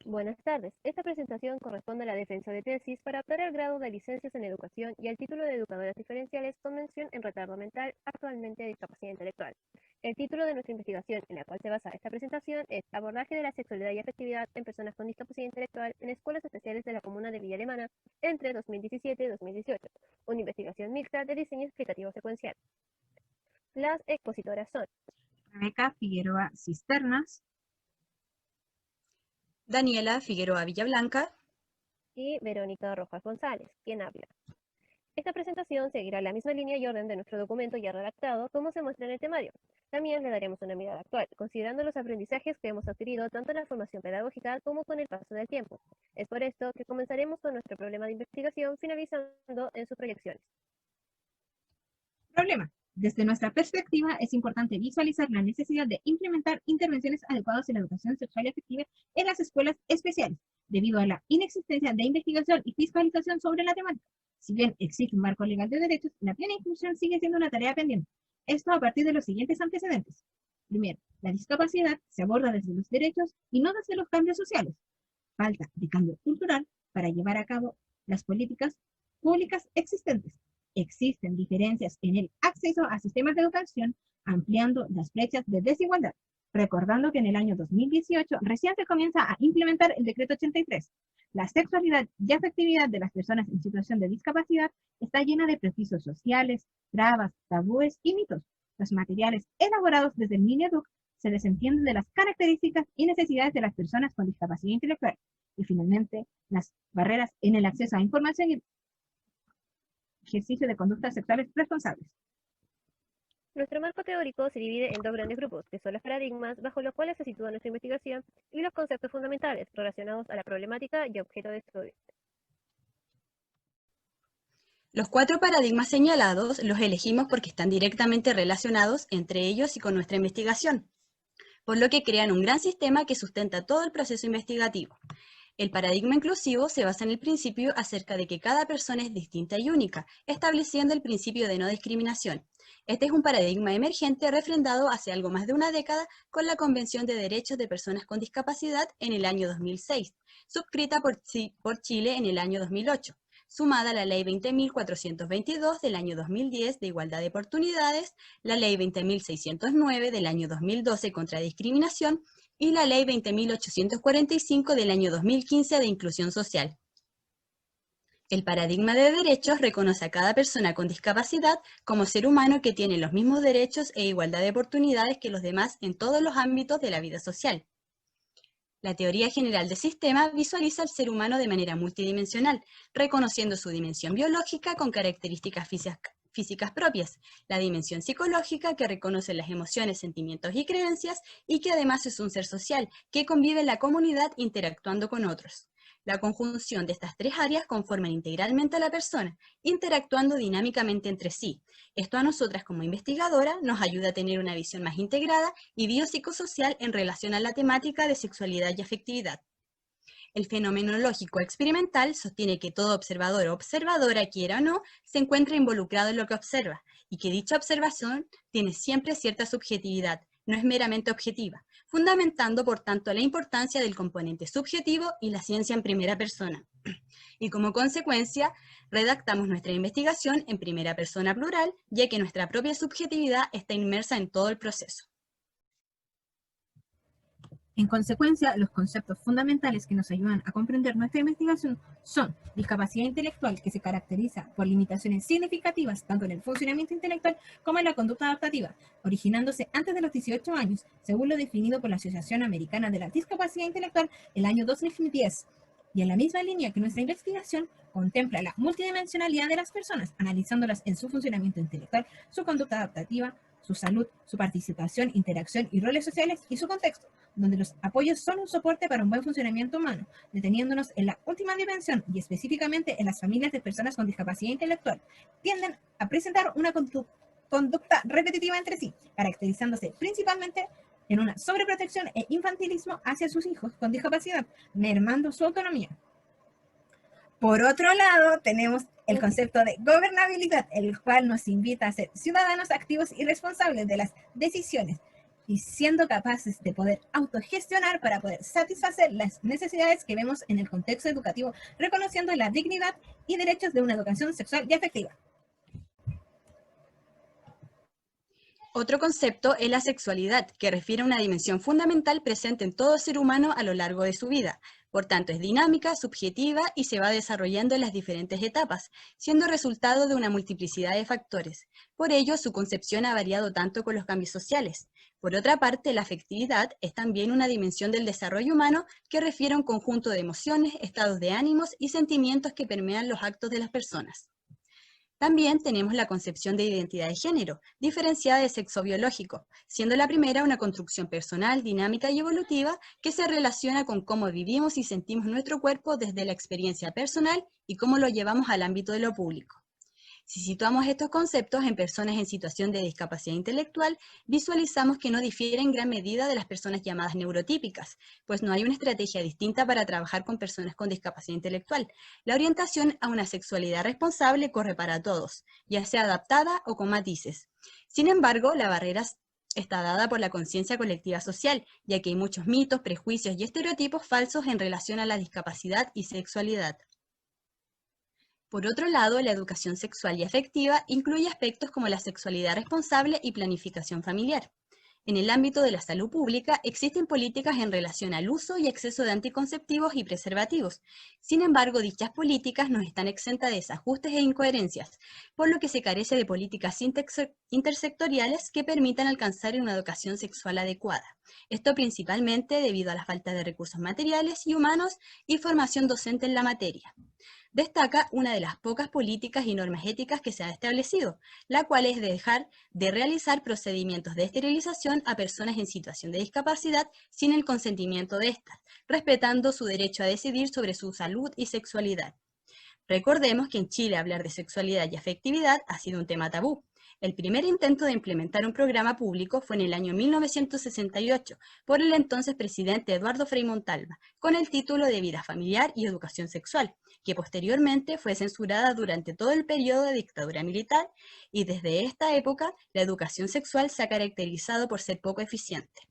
Buenas tardes. Esta presentación corresponde a la defensa de tesis para optar al grado de licencias en educación y al título de educadoras diferenciales con mención en retardo mental, actualmente discapacidad intelectual. El título de nuestra investigación, en la cual se basa esta presentación, es Abordaje de la sexualidad y afectividad en personas con discapacidad intelectual en escuelas especiales de la comuna de Villa Alemana entre 2017 y 2018, una investigación mixta de diseño explicativo secuencial. Las expositoras son Rebeca Figueroa Cisternas, Daniela Figueroa Villablanca y Verónica Rojas González, quien habla. Esta presentación seguirá la misma línea y orden de nuestro documento ya redactado, como se muestra en el temario. También le daremos una mirada actual, considerando los aprendizajes que hemos adquirido tanto en la formación pedagógica como con el paso del tiempo. Es por esto que comenzaremos con nuestro problema de investigación, finalizando en sus proyecciones. Problema. Desde nuestra perspectiva, es importante visualizar la necesidad de implementar intervenciones adecuadas en la educación sexual y afectiva en las escuelas especiales, debido a la inexistencia de investigación y fiscalización sobre la temática. Si bien existe un marco legal de derechos, la plena inclusión sigue siendo una tarea pendiente. Esto a partir de los siguientes antecedentes. Primero, la discapacidad se aborda desde los derechos y no desde los cambios sociales. Falta de cambio cultural para llevar a cabo las políticas públicas existentes. Existen diferencias en el acceso a sistemas de educación, ampliando las brechas de desigualdad. Recordando que en el año 2018 recién se comienza a implementar el decreto 83. La sexualidad y afectividad de las personas en situación de discapacidad está llena de prejuicios sociales, trabas, tabúes y mitos. Los materiales elaborados desde el Mineduc se desentienden de las características y necesidades de las personas con discapacidad intelectual. Y finalmente, las barreras en el acceso a información y ejercicio de conductas sexuales responsables. Nuestro marco teórico se divide en dos grandes grupos, que son los paradigmas bajo los cuales se sitúa nuestra investigación y los conceptos fundamentales relacionados a la problemática y objeto de estudio. Los 4 paradigmas señalados los elegimos porque están directamente relacionados entre ellos y con nuestra investigación, por lo que crean un gran sistema que sustenta todo el proceso investigativo. El paradigma inclusivo se basa en el principio acerca de que cada persona es distinta y única, estableciendo el principio de no discriminación. Este es un paradigma emergente refrendado hace algo más de una década con la Convención de Derechos de Personas con Discapacidad en el año 2006, suscrita por Chile en el año 2008, sumada a la Ley 20.422 del año 2010 de Igualdad de Oportunidades, la Ley 20.609 del año 2012 contra discriminación, y la Ley 20.845 del año 2015 de Inclusión Social. El paradigma de derechos reconoce a cada persona con discapacidad como ser humano que tiene los mismos derechos e igualdad de oportunidades que los demás en todos los ámbitos de la vida social. La teoría general del sistema visualiza al ser humano de manera multidimensional, reconociendo su dimensión biológica con características físicas propias, la dimensión psicológica que reconoce las emociones, sentimientos y creencias y que además es un ser social que convive en la comunidad interactuando con otros. La conjunción de estas 3 áreas conforman integralmente a la persona, interactuando dinámicamente entre sí. Esto a nosotras como investigadora nos ayuda a tener una visión más integrada y biopsicosocial en relación a la temática de sexualidad y afectividad. El fenomenológico experimental sostiene que todo observador o observadora, quiera o no, se encuentra involucrado en lo que observa, y que dicha observación tiene siempre cierta subjetividad, no es meramente objetiva, fundamentando por tanto la importancia del componente subjetivo y la ciencia en primera persona. Y como consecuencia, redactamos nuestra investigación en primera persona plural, ya que nuestra propia subjetividad está inmersa en todo el proceso. En consecuencia, los conceptos fundamentales que nos ayudan a comprender nuestra investigación son discapacidad intelectual, que se caracteriza por limitaciones significativas tanto en el funcionamiento intelectual como en la conducta adaptativa, originándose antes de los 18 años, según lo definido por la Asociación Americana de la Discapacidad Intelectual el año 2010. Y en la misma línea que nuestra investigación contempla la multidimensionalidad de las personas, analizándolas en su funcionamiento intelectual, su conducta adaptativa, su salud, su participación, interacción y roles sociales y su contexto, donde los apoyos son un soporte para un buen funcionamiento humano, deteniéndonos en la última dimensión y específicamente en las familias de personas con discapacidad intelectual, tienden a presentar una conducta repetitiva entre sí, caracterizándose principalmente en una sobreprotección e infantilismo hacia sus hijos con discapacidad, mermando su autonomía. Por otro lado, tenemos el concepto de gobernabilidad, el cual nos invita a ser ciudadanos activos y responsables de las decisiones y siendo capaces de poder autogestionar para poder satisfacer las necesidades que vemos en el contexto educativo, reconociendo la dignidad y derechos de una educación sexual y afectiva. Otro concepto es la sexualidad, que refiere a una dimensión fundamental presente en todo ser humano a lo largo de su vida. Por tanto, es dinámica, subjetiva y se va desarrollando en las diferentes etapas, siendo resultado de una multiplicidad de factores. Por ello, su concepción ha variado tanto con los cambios sociales. Por otra parte, la afectividad es también una dimensión del desarrollo humano que refiere a un conjunto de emociones, estados de ánimos y sentimientos que permean los actos de las personas. También tenemos la concepción de identidad de género, diferenciada de sexo biológico, siendo la primera una construcción personal, dinámica y evolutiva que se relaciona con cómo vivimos y sentimos nuestro cuerpo desde la experiencia personal y cómo lo llevamos al ámbito de lo público. Si situamos estos conceptos en personas en situación de discapacidad intelectual, visualizamos que no difieren en gran medida de las personas llamadas neurotípicas, pues no hay una estrategia distinta para trabajar con personas con discapacidad intelectual. La orientación a una sexualidad responsable corre para todos, ya sea adaptada o con matices. Sin embargo, la barrera está dada por la conciencia colectiva social, ya que hay muchos mitos, prejuicios y estereotipos falsos en relación a la discapacidad y sexualidad. Por otro lado, la educación sexual y afectiva incluye aspectos como la sexualidad responsable y planificación familiar. En el ámbito de la salud pública existen políticas en relación al uso y acceso de anticonceptivos y preservativos. Sin embargo, dichas políticas no están exentas de desajustes e incoherencias, por lo que se carece de políticas intersectoriales que permitan alcanzar una educación sexual adecuada. Esto principalmente debido a la falta de recursos materiales y humanos y formación docente en la materia. Destaca una de las pocas políticas y normas éticas que se ha establecido, la cual es dejar de realizar procedimientos de esterilización a personas en situación de discapacidad sin el consentimiento de estas, respetando su derecho a decidir sobre su salud y sexualidad. Recordemos que en Chile hablar de sexualidad y afectividad ha sido un tema tabú. El primer intento de implementar un programa público fue en el año 1968 por el entonces presidente Eduardo Frei Montalva, con el título de Vida Familiar y Educación Sexual, que posteriormente fue censurada durante todo el periodo de dictadura militar, y desde esta época la educación sexual se ha caracterizado por ser poco eficiente.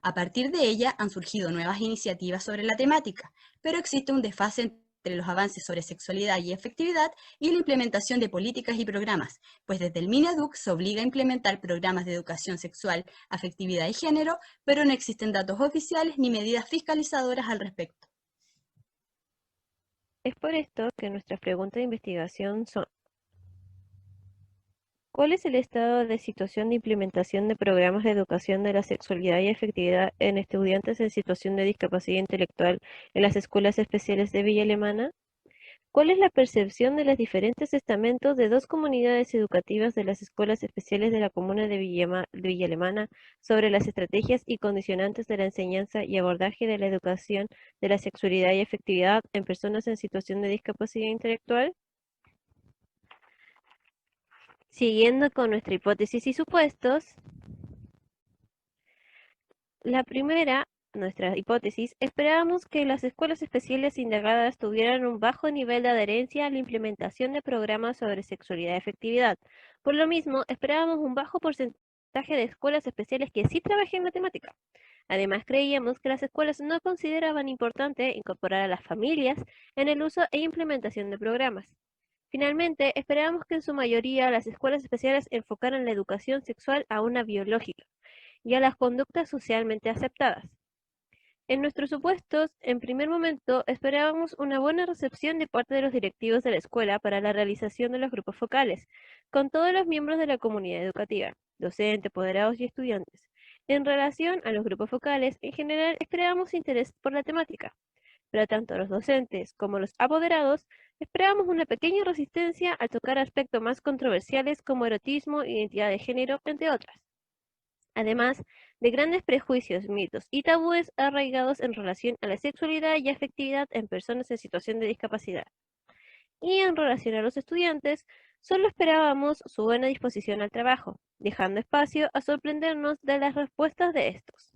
A partir de ella han surgido nuevas iniciativas sobre la temática, pero existe un desfase entre los avances sobre sexualidad y afectividad y la implementación de políticas y programas, pues desde el MINEDUC se obliga a implementar programas de educación sexual, afectividad y género, pero no existen datos oficiales ni medidas fiscalizadoras al respecto. Es por esto que nuestras preguntas de investigación son: ¿cuál es el estado de situación de implementación de programas de educación de la sexualidad y afectividad en estudiantes en situación de discapacidad intelectual en las escuelas especiales de Villa Alemana? ¿Cuál es la percepción de los diferentes estamentos de dos comunidades educativas de las escuelas especiales de la comuna de Villa Alemana sobre las estrategias y condicionantes de la enseñanza y abordaje de la educación de la sexualidad y afectividad en personas en situación de discapacidad intelectual? Siguiendo con nuestra hipótesis y supuestos, la primera, nuestra hipótesis, esperábamos que las escuelas especiales indagadas tuvieran un bajo nivel de adherencia a la implementación de programas sobre sexualidad y afectividad. Por lo mismo, esperábamos un bajo porcentaje de escuelas especiales que sí trabajen la temática. Además, creíamos que las escuelas no consideraban importante incorporar a las familias en el uso e implementación de programas. Finalmente, esperábamos que en su mayoría las escuelas especiales enfocaran la educación sexual a una biológica y a las conductas socialmente aceptadas. En nuestros supuestos, en primer momento, esperábamos una buena recepción de parte de los directivos de la escuela para la realización de los grupos focales, con todos los miembros de la comunidad educativa, docentes, apoderados y estudiantes. En relación a los grupos focales, en general esperábamos interés por la temática, pero tanto los docentes como los apoderados esperábamos una pequeña resistencia al tocar aspectos más controversiales como erotismo, identidad de género, entre otras. Además de grandes prejuicios, mitos y tabúes arraigados en relación a la sexualidad y afectividad en personas en situación de discapacidad. Y en relación a los estudiantes, solo esperábamos su buena disposición al trabajo, dejando espacio a sorprendernos de las respuestas de estos.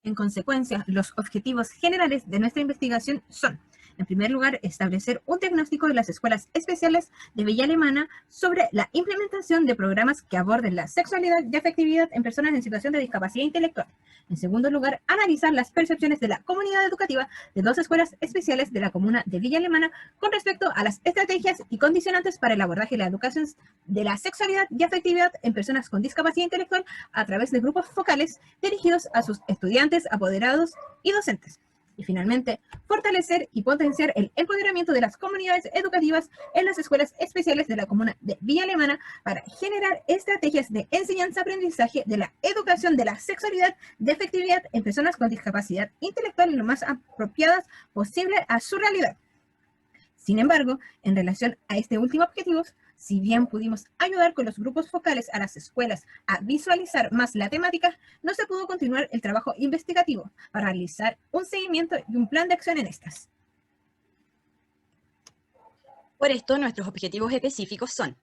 En consecuencia, los objetivos generales de nuestra investigación son En primer lugar, establecer un diagnóstico de las escuelas especiales de Villa Alemana sobre la implementación de programas que aborden la sexualidad y afectividad en personas en situación de discapacidad intelectual. En segundo lugar, analizar las percepciones de la comunidad educativa de 2 escuelas especiales de la comuna de Villa Alemana con respecto a las estrategias y condicionantes para el abordaje de la educación de la sexualidad y afectividad en personas con discapacidad intelectual a través de grupos focales dirigidos a sus estudiantes, apoderados y docentes. Y finalmente, fortalecer y potenciar el empoderamiento de las comunidades educativas en las escuelas especiales de la comuna de Villa Alemana para generar estrategias de enseñanza-aprendizaje de la educación de la sexualidad de afectividad en personas con discapacidad intelectual lo más apropiadas posible a su realidad. Sin embargo, en relación a este último objetivo, si bien pudimos ayudar con los grupos focales a las escuelas a visualizar más la temática, no se pudo continuar el trabajo investigativo para realizar un seguimiento y un plan de acción en estas. Por esto, nuestros objetivos específicos son: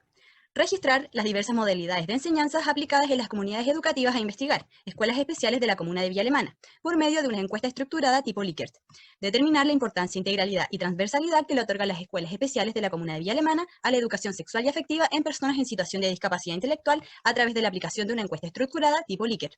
registrar las diversas modalidades de enseñanzas aplicadas en las comunidades educativas a investigar, escuelas especiales de la comuna de Villa Alemana, por medio de una encuesta estructurada tipo Likert. Determinar la importancia, integralidad y transversalidad que le otorgan las escuelas especiales de la comuna de Villa Alemana a la educación sexual y afectiva en personas en situación de discapacidad intelectual a través de la aplicación de una encuesta estructurada tipo Likert.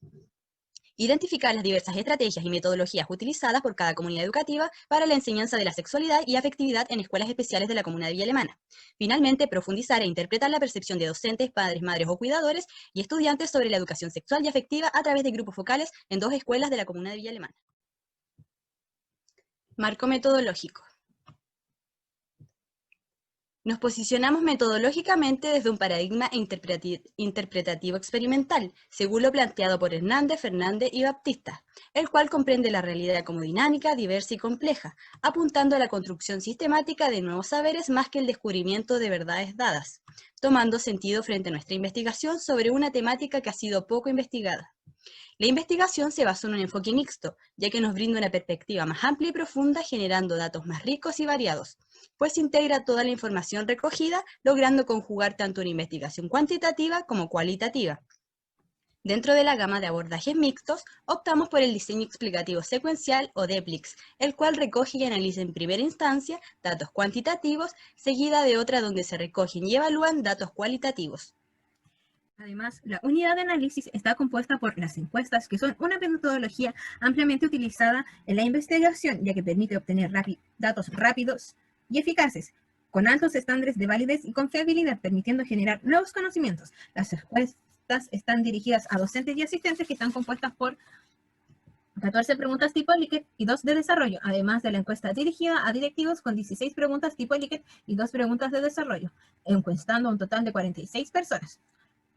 Identificar las diversas estrategias y metodologías utilizadas por cada comunidad educativa para la enseñanza de la sexualidad y afectividad en escuelas especiales de la comuna de Villa Alemana. Finalmente, profundizar e interpretar la percepción de docentes, padres, madres o cuidadores y estudiantes sobre la educación sexual y afectiva a través de grupos focales en 2 escuelas de la comuna de Villa Alemana. Marco metodológico. Nos posicionamos metodológicamente desde un paradigma interpretativo experimental, según lo planteado por Hernández, Fernández y Baptista, el cual comprende la realidad como dinámica, diversa y compleja, apuntando a la construcción sistemática de nuevos saberes más que el descubrimiento de verdades dadas, tomando sentido frente a nuestra investigación sobre una temática que ha sido poco investigada. La investigación se basó en un enfoque mixto, ya que nos brinda una perspectiva más amplia y profunda, generando datos más ricos y variados, pues integra toda la información recogida, logrando conjugar tanto una investigación cuantitativa como cualitativa. Dentro de la gama de abordajes mixtos, optamos por el diseño explicativo secuencial o DEPLIX, el cual recoge y analiza en primera instancia datos cuantitativos, seguida de otra donde se recogen y evalúan datos cualitativos. Además, la unidad de análisis está compuesta por las encuestas, que son una metodología ampliamente utilizada en la investigación, ya que permite obtener datos rápidos y eficaces, con altos estándares de validez y confiabilidad, permitiendo generar nuevos conocimientos. Las encuestas están dirigidas a docentes y asistentes, que están compuestas por 14 preguntas tipo Likert y 2 de desarrollo, además de la encuesta dirigida a directivos con 16 preguntas tipo Likert y 2 preguntas de desarrollo, encuestando a un total de 46 personas.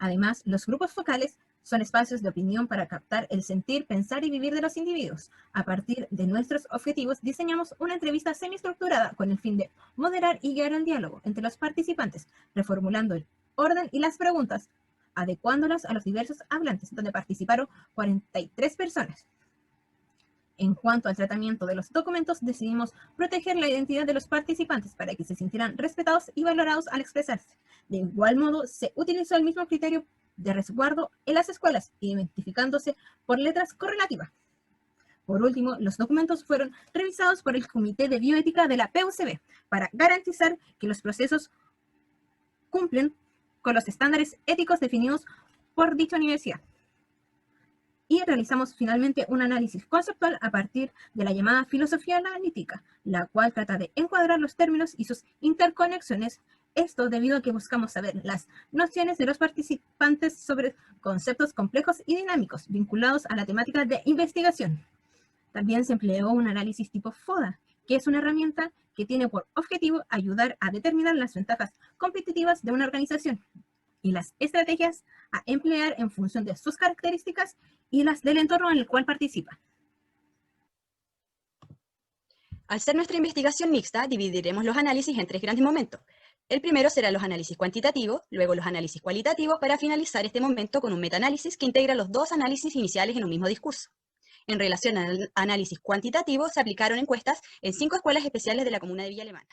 Además, los grupos focales son espacios de opinión para captar el sentir, pensar y vivir de los individuos. A partir de nuestros objetivos, diseñamos una entrevista semiestructurada con el fin de moderar y guiar el diálogo entre los participantes, reformulando el orden y las preguntas, adecuándolas a los diversos hablantes, donde participaron 43 personas. En cuanto al tratamiento de los documentos, decidimos proteger la identidad de los participantes para que se sintieran respetados y valorados al expresarse. De igual modo, se utilizó el mismo criterio de resguardo en las escuelas, identificándose por letras correlativas. Por último, los documentos fueron revisados por el Comité de Bioética de la PUCB para garantizar que los procesos cumplen con los estándares éticos definidos por dicha universidad. Y realizamos finalmente un análisis conceptual a partir de la llamada filosofía analítica, la cual trata de encuadrar los términos y sus interconexiones. Esto debido a que buscamos saber las nociones de los participantes sobre conceptos complejos y dinámicos vinculados a la temática de investigación. También se empleó un análisis tipo FODA, que es una herramienta que tiene por objetivo ayudar a determinar las ventajas competitivas de una organización y las estrategias a emplear en función de sus características y las del entorno en el cual participa. Al ser nuestra investigación mixta, dividiremos los análisis en 3 grandes momentos. El primero será los análisis cuantitativos, luego los análisis cualitativos, para finalizar este momento con un metaanálisis que integra los 2 análisis iniciales en un mismo discurso. En relación al análisis cuantitativo, se aplicaron encuestas en 5 escuelas especiales de la comuna de Villa Alemana.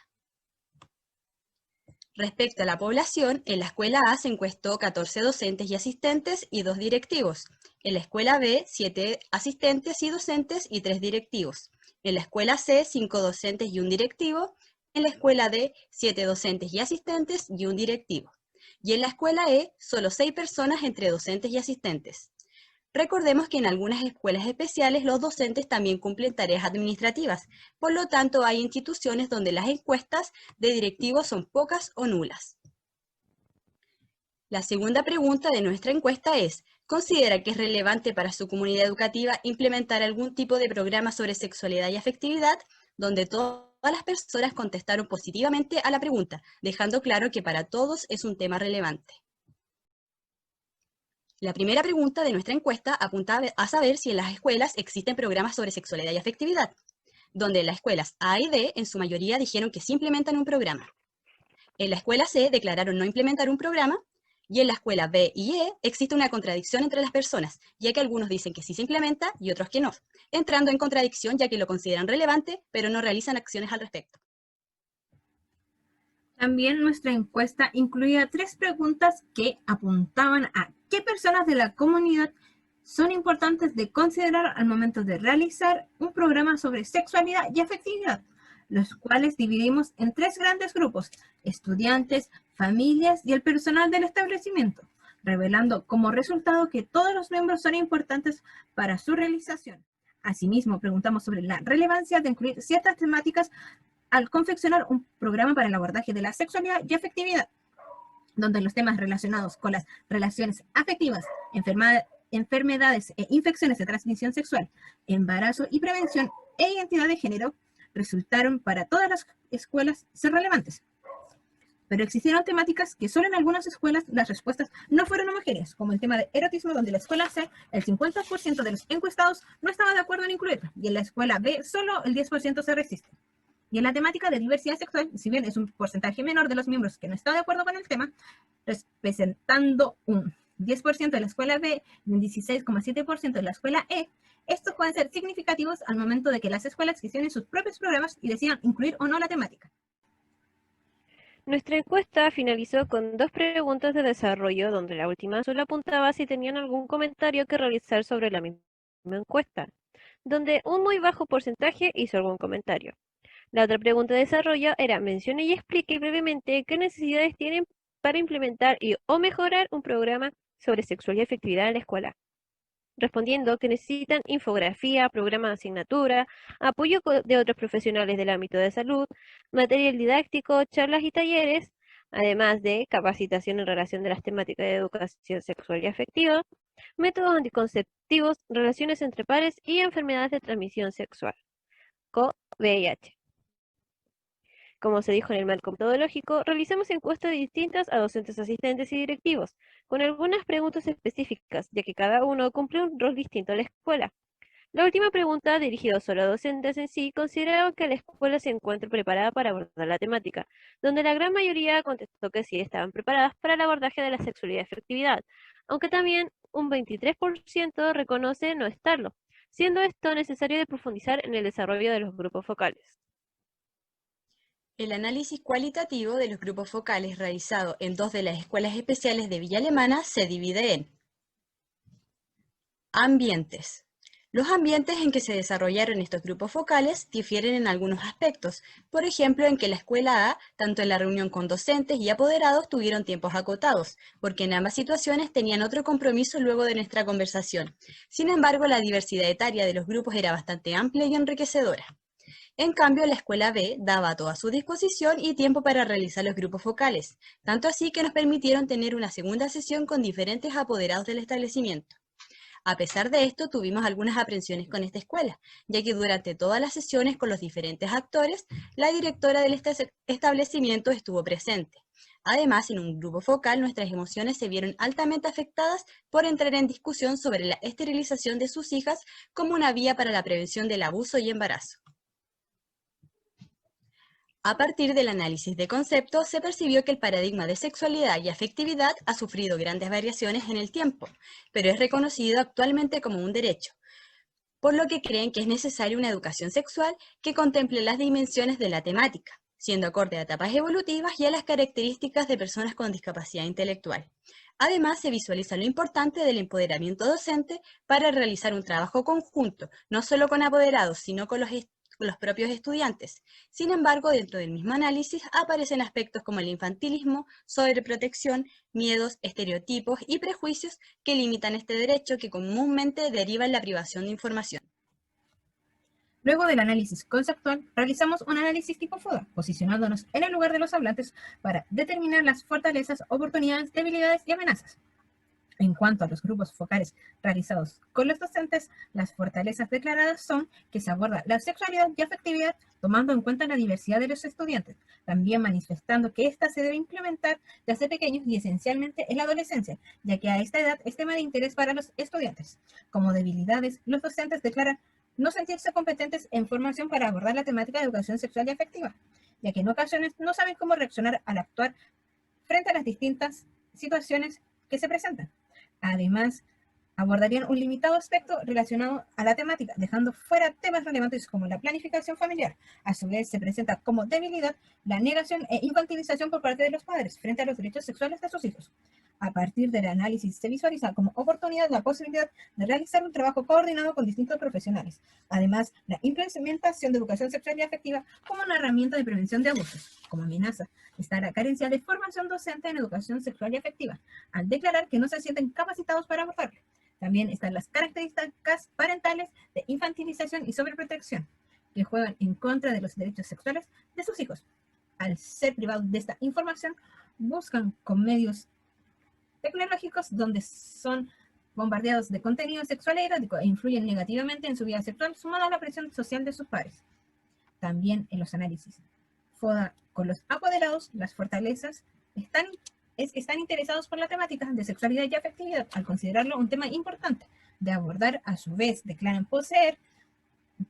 Respecto a la población, en la escuela A se encuestó 14 docentes y asistentes y 2 directivos. En la escuela B, 7 asistentes y docentes y 3 directivos. En la escuela C, 5 docentes y un directivo. En la escuela D, 7 docentes y asistentes y un directivo. Y en la escuela E, solo 6 personas entre docentes y asistentes. Recordemos que en algunas escuelas especiales los docentes también cumplen tareas administrativas, por lo tanto hay instituciones donde las encuestas de directivos son pocas o nulas. La segunda pregunta de nuestra encuesta es, ¿considera que es relevante para su comunidad educativa implementar algún tipo de programa sobre sexualidad y afectividad? Donde todas las personas contestaron positivamente a la pregunta, dejando claro que para todos es un tema relevante. La primera pregunta de nuestra encuesta apunta a saber si en las escuelas existen programas sobre sexualidad y afectividad, donde en las escuelas A y D en su mayoría dijeron que sí implementan un programa. En la escuela C declararon no implementar un programa, y en la escuela B y E existe una contradicción entre las personas, ya que algunos dicen que sí se implementa y otros que no, entrando en contradicción ya que lo consideran relevante, pero no realizan acciones al respecto. También nuestra encuesta incluía 3 preguntas que apuntaban a qué personas de la comunidad son importantes de considerar al momento de realizar un programa sobre sexualidad y afectividad, los cuales dividimos en 3 grandes grupos: estudiantes, familias y el personal del establecimiento, revelando como resultado que todos los miembros son importantes para su realización. Asimismo, preguntamos sobre la relevancia de incluir ciertas temáticas al confeccionar un programa para el abordaje de la sexualidad y afectividad, donde los temas relacionados con las relaciones afectivas, enfermedades e infecciones de transmisión sexual, embarazo y prevención e identidad de género resultaron para todas las escuelas ser relevantes. Pero existieron temáticas que solo en algunas escuelas las respuestas no fueron homogéneas, como el tema de erotismo, donde en la escuela C el 50% de los encuestados no estaba de acuerdo en incluirlo, y en la escuela B solo el 10% se resiste. Y en la temática de diversidad sexual, si bien es un porcentaje menor de los miembros que no está de acuerdo con el tema, representando un 10% de la escuela B y un 16,7% de la escuela E, estos pueden ser significativos al momento de que las escuelas gestionen sus propios programas y decidan incluir o no la temática. Nuestra encuesta finalizó con 2 preguntas de desarrollo, donde la última solo apuntaba si tenían algún comentario que realizar sobre la misma encuesta, donde un muy bajo porcentaje hizo algún comentario. La otra pregunta de desarrollo era: mencione y explique brevemente qué necesidades tienen para implementar o mejorar un programa sobre sexualidad y afectividad en la escuela. Respondiendo que necesitan infografía, programa de asignatura, apoyo de otros profesionales del ámbito de salud, material didáctico, charlas y talleres, además de capacitación en relación de las temáticas de educación sexual y afectiva, métodos anticonceptivos, relaciones entre pares y enfermedades de transmisión sexual, VIH. Como se dijo en el marco metodológico, realizamos encuestas distintas a docentes, asistentes y directivos, con algunas preguntas específicas, ya que cada uno cumple un rol distinto a la escuela. La última pregunta, dirigida solo a docentes en sí, consideraron que la escuela se encuentra preparada para abordar la temática, donde la gran mayoría contestó que sí estaban preparadas para el abordaje de la sexualidad y afectividad, aunque también un 23% reconoce no estarlo, siendo esto necesario de profundizar en el desarrollo de los grupos focales. El análisis cualitativo de los grupos focales realizado en 2 de las escuelas especiales de Villa Alemana se divide en ambientes. Los ambientes en que se desarrollaron estos grupos focales difieren en algunos aspectos, por ejemplo en que la escuela A, tanto en la reunión con docentes y apoderados, tuvieron tiempos acotados, porque en ambas situaciones tenían otro compromiso luego de nuestra conversación. Sin embargo, la diversidad etaria de los grupos era bastante amplia y enriquecedora. En cambio, la escuela B daba a toda su disposición y tiempo para realizar los grupos focales, tanto así que nos permitieron tener una segunda sesión con diferentes apoderados del establecimiento. A pesar de esto, tuvimos algunas aprensiones con esta escuela, ya que durante todas las sesiones con los diferentes actores, la directora del establecimiento estuvo presente. Además, en un grupo focal, nuestras emociones se vieron altamente afectadas por entrar en discusión sobre la esterilización de sus hijas como una vía para la prevención del abuso y embarazo. A partir del análisis de conceptos, se percibió que el paradigma de sexualidad y afectividad ha sufrido grandes variaciones en el tiempo, pero es reconocido actualmente como un derecho, por lo que creen que es necesaria una educación sexual que contemple las dimensiones de la temática, siendo acorde a etapas evolutivas y a las características de personas con discapacidad intelectual. Además, se visualiza lo importante del empoderamiento docente para realizar un trabajo conjunto, no solo con apoderados, sino con los propios estudiantes. Sin embargo, dentro del mismo análisis aparecen aspectos como el infantilismo, sobreprotección, miedos, estereotipos y prejuicios que limitan este derecho que comúnmente deriva en la privación de información. Luego del análisis conceptual, realizamos un análisis tipo FODA, posicionándonos en el lugar de los hablantes para determinar las fortalezas, oportunidades, debilidades y amenazas. En cuanto a los grupos focales realizados con los docentes, las fortalezas declaradas son que se aborda la sexualidad y afectividad tomando en cuenta la diversidad de los estudiantes, también manifestando que ésta se debe implementar desde pequeños y esencialmente en la adolescencia, ya que a esta edad es tema de interés para los estudiantes. Como debilidades, los docentes declaran no sentirse competentes en formación para abordar la temática de educación sexual y afectiva, ya que en ocasiones no saben cómo reaccionar al actuar frente a las distintas situaciones que se presentan. Además, abordarían un limitado aspecto relacionado a la temática, dejando fuera temas relevantes como la planificación familiar. A su vez, se presenta como debilidad la negación e infantilización por parte de los padres frente a los derechos sexuales de sus hijos. A partir del análisis, se visualiza como oportunidad la posibilidad de realizar un trabajo coordinado con distintos profesionales. Además, la implementación de educación sexual y afectiva como una herramienta de prevención de abusos. Como amenaza está la carencia de formación docente en educación sexual y afectiva, al declarar que no se sienten capacitados para abordarlo. También están las características parentales de infantilización y sobreprotección, que juegan en contra de los derechos sexuales de sus hijos. Al ser privados de esta información, buscan con medios tecnológicos donde son bombardeados de contenido sexual e erótico e influyen negativamente en su vida sexual, sumado a la presión social de sus pares. También en los análisis FODA con los apoderados, las fortalezas están interesados por la temática de sexualidad y afectividad, al considerarlo un tema importante de abordar. A su vez, declaran poseer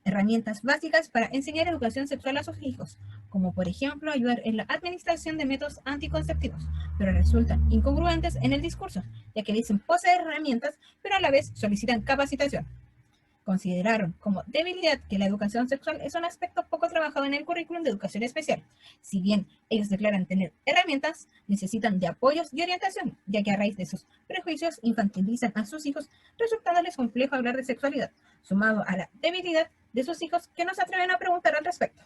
herramientas básicas para enseñar educación sexual a sus hijos, como por ejemplo ayudar en la administración de métodos anticonceptivos, pero resultan incongruentes en el discurso, ya que dicen poseer herramientas, pero a la vez solicitan capacitación. Consideraron como debilidad que la educación sexual es un aspecto poco trabajado en el currículum de educación especial. Si bien ellos declaran tener herramientas, necesitan de apoyos y orientación, ya que a raíz de sus prejuicios infantilizan a sus hijos, resultándoles complejo hablar de sexualidad, sumado a la debilidad de sus hijos que no se atreven a preguntar al respecto.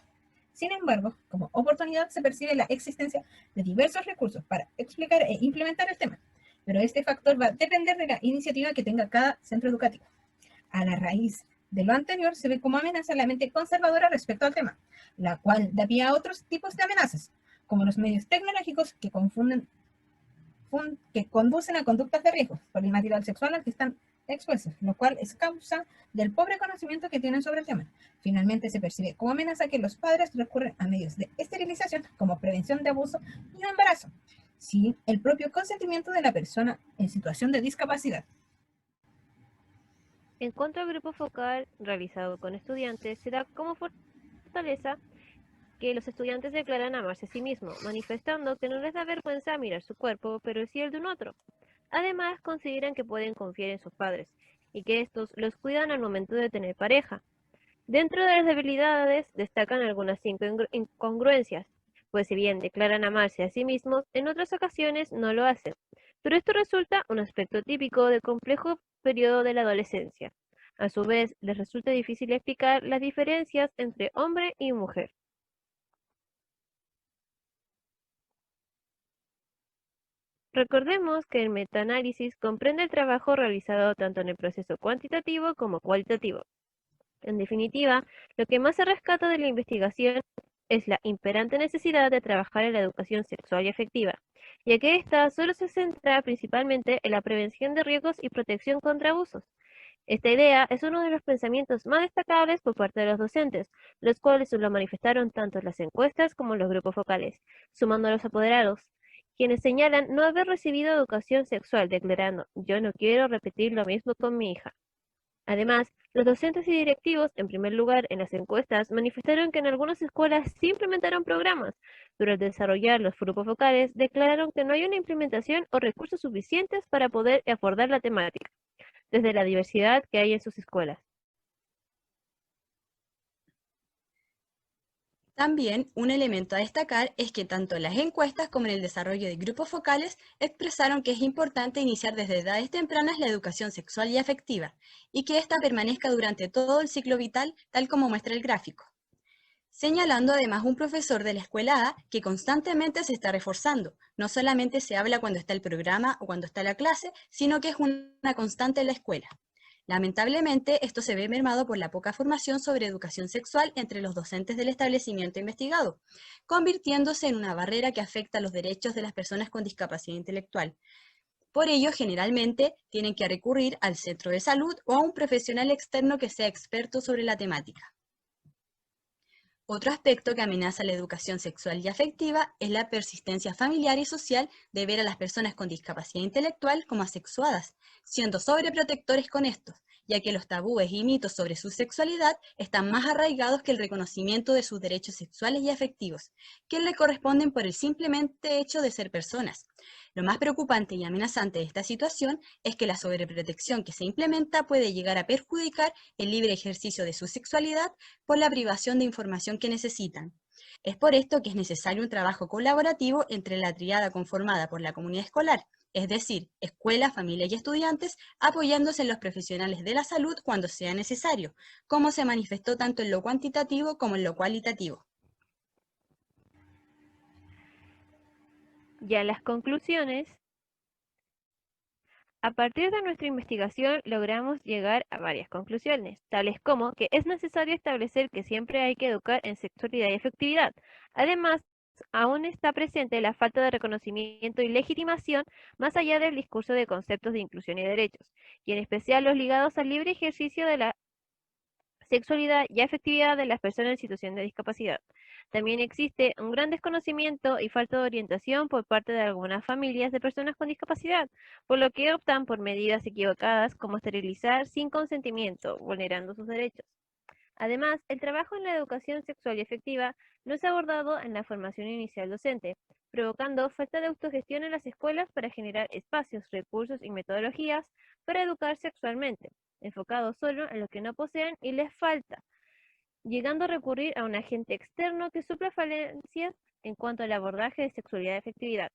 Sin embargo, como oportunidad se percibe la existencia de diversos recursos para explicar e implementar el tema, pero este factor va a depender de la iniciativa que tenga cada centro educativo. A la raíz de lo anterior se ve como amenaza la mente conservadora respecto al tema, la cual da pie a otros tipos de amenazas, como los medios tecnológicos que conducen a conductas de riesgo por el material sexual al que están expuestos, lo cual es causa del pobre conocimiento que tienen sobre el tema. Finalmente se percibe como amenaza que los padres recurren a medios de esterilización como prevención de abuso y de embarazo, sin el propio consentimiento de la persona en situación de discapacidad. En cuanto al grupo focal realizado con estudiantes, se da como fortaleza que los estudiantes declaran amarse a sí mismos, manifestando que no les da vergüenza mirar su cuerpo, pero sí el de un otro. Además, consideran que pueden confiar en sus padres y que estos los cuidan al momento de tener pareja. Dentro de las debilidades destacan algunas incongruencias, pues si bien declaran amarse a sí mismos, en otras ocasiones no lo hacen. Pero esto resulta un aspecto típico del complejo periodo de la adolescencia. A su vez, les resulta difícil explicar las diferencias entre hombre y mujer. Recordemos que el metaanálisis comprende el trabajo realizado tanto en el proceso cuantitativo como cualitativo. En definitiva, lo que más se rescata de la investigación es la imperante necesidad de trabajar en la educación sexual y afectiva, ya que ésta solo se centra principalmente en la prevención de riesgos y protección contra abusos. Esta idea es uno de los pensamientos más destacables por parte de los docentes, los cuales lo manifestaron tanto en las encuestas como en los grupos focales, sumando a los apoderados, quienes señalan no haber recibido educación sexual, declarando "yo no quiero repetir lo mismo con mi hija". Además, los docentes y directivos, en primer lugar en las encuestas, manifestaron que en algunas escuelas sí implementaron programas, pero al desarrollar los grupos focales declararon que no hay una implementación o recursos suficientes para poder abordar la temática, desde la diversidad que hay en sus escuelas. También un elemento a destacar es que tanto en las encuestas como en el desarrollo de grupos focales expresaron que es importante iniciar desde edades tempranas la educación sexual y afectiva, y que ésta permanezca durante todo el ciclo vital, tal como muestra el gráfico. Señalando además un profesor de la escuela A que constantemente se está reforzando. No solamente se habla cuando está el programa o cuando está la clase, sino que es una constante en la escuela. Lamentablemente, esto se ve mermado por la poca formación sobre educación sexual entre los docentes del establecimiento investigado, convirtiéndose en una barrera que afecta los derechos de las personas con discapacidad intelectual. Por ello, generalmente, tienen que recurrir al centro de salud o a un profesional externo que sea experto sobre la temática. Otro aspecto que amenaza la educación sexual y afectiva es la persistencia familiar y social de ver a las personas con discapacidad intelectual como asexuadas, siendo sobreprotectores con estos, ya que los tabúes y mitos sobre su sexualidad están más arraigados que el reconocimiento de sus derechos sexuales y afectivos, que le corresponden por el simplemente hecho de ser personas. Lo más preocupante y amenazante de esta situación es que la sobreprotección que se implementa puede llegar a perjudicar el libre ejercicio de su sexualidad por la privación de información que necesitan. Es por esto que es necesario un trabajo colaborativo entre la tríada conformada por la comunidad escolar, es decir, escuela, familia y estudiantes, apoyándose en los profesionales de la salud cuando sea necesario, como se manifestó tanto en lo cuantitativo como en lo cualitativo. Ya en las conclusiones, a partir de nuestra investigación logramos llegar a varias conclusiones, tales como que es necesario establecer que siempre hay que educar en sexualidad y afectividad. Además, aún está presente la falta de reconocimiento y legitimación más allá del discurso de conceptos de inclusión y derechos, y en especial los ligados al libre ejercicio de la sexualidad y afectividad de las personas en situación de discapacidad. También existe un gran desconocimiento y falta de orientación por parte de algunas familias de personas con discapacidad, por lo que optan por medidas equivocadas como esterilizar sin consentimiento, vulnerando sus derechos. Además, el trabajo en la educación sexual y afectiva no es abordado en la formación inicial docente, provocando falta de autogestión en las escuelas para generar espacios, recursos y metodologías para educar sexualmente, enfocados solo en lo que no poseen y les falta, llegando a recurrir a un agente externo que supla falencias en cuanto al abordaje de sexualidad y afectividad.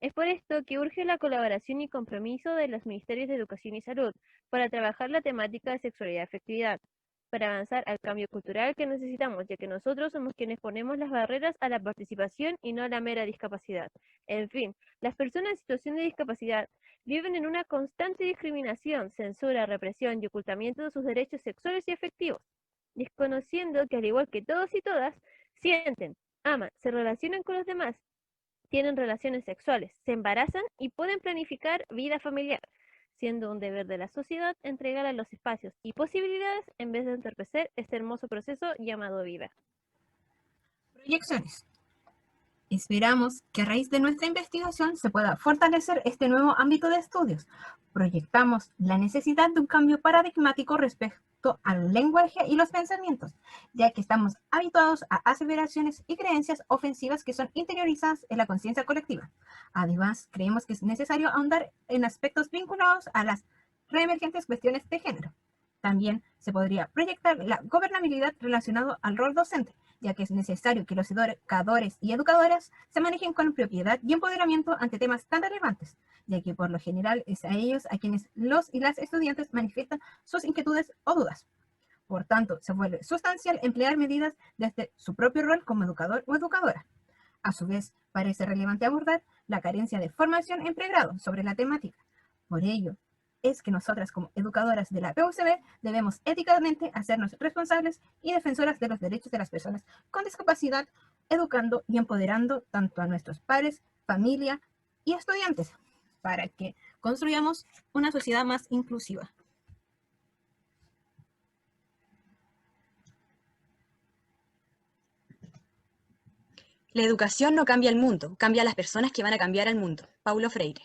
Es por esto que urge la colaboración y compromiso de los Ministerios de Educación y Salud para trabajar la temática de sexualidad y afectividad, para avanzar al cambio cultural que necesitamos, ya que nosotros somos quienes ponemos las barreras a la participación y no a la mera discapacidad. En fin, las personas en situación de discapacidad viven en una constante discriminación, censura, represión y ocultamiento de sus derechos sexuales y afectivos, desconociendo que al igual que todos y todas, sienten, aman, se relacionan con los demás, tienen relaciones sexuales, se embarazan y pueden planificar vida familiar, siendo un deber de la sociedad entregar los espacios y posibilidades en vez de entorpecer este hermoso proceso llamado vida. Proyecciones. Esperamos que a raíz de nuestra investigación se pueda fortalecer este nuevo ámbito de estudios. Proyectamos la necesidad de un cambio paradigmático respecto al lenguaje y los pensamientos, ya que estamos habituados a aseveraciones y creencias ofensivas que son interiorizadas en la conciencia colectiva. Además, creemos que es necesario ahondar en aspectos vinculados a las reemergentes cuestiones de género. También se podría proyectar la gobernabilidad relacionada al rol docente, ya que es necesario que los educadores y educadoras se manejen con propiedad y empoderamiento ante temas tan relevantes, ya que por lo general es a ellos a quienes los y las estudiantes manifiestan sus inquietudes o dudas. Por tanto, se vuelve sustancial emplear medidas desde su propio rol como educador o educadora. A su vez, parece relevante abordar la carencia de formación en pregrado sobre la temática. Por ello, es que nosotras como educadoras de la PUCB debemos éticamente hacernos responsables y defensoras de los derechos de las personas con discapacidad, educando y empoderando tanto a nuestros padres, familia y estudiantes, para que construyamos una sociedad más inclusiva. La educación no cambia el mundo, cambia a las personas que van a cambiar el mundo. Paulo Freire.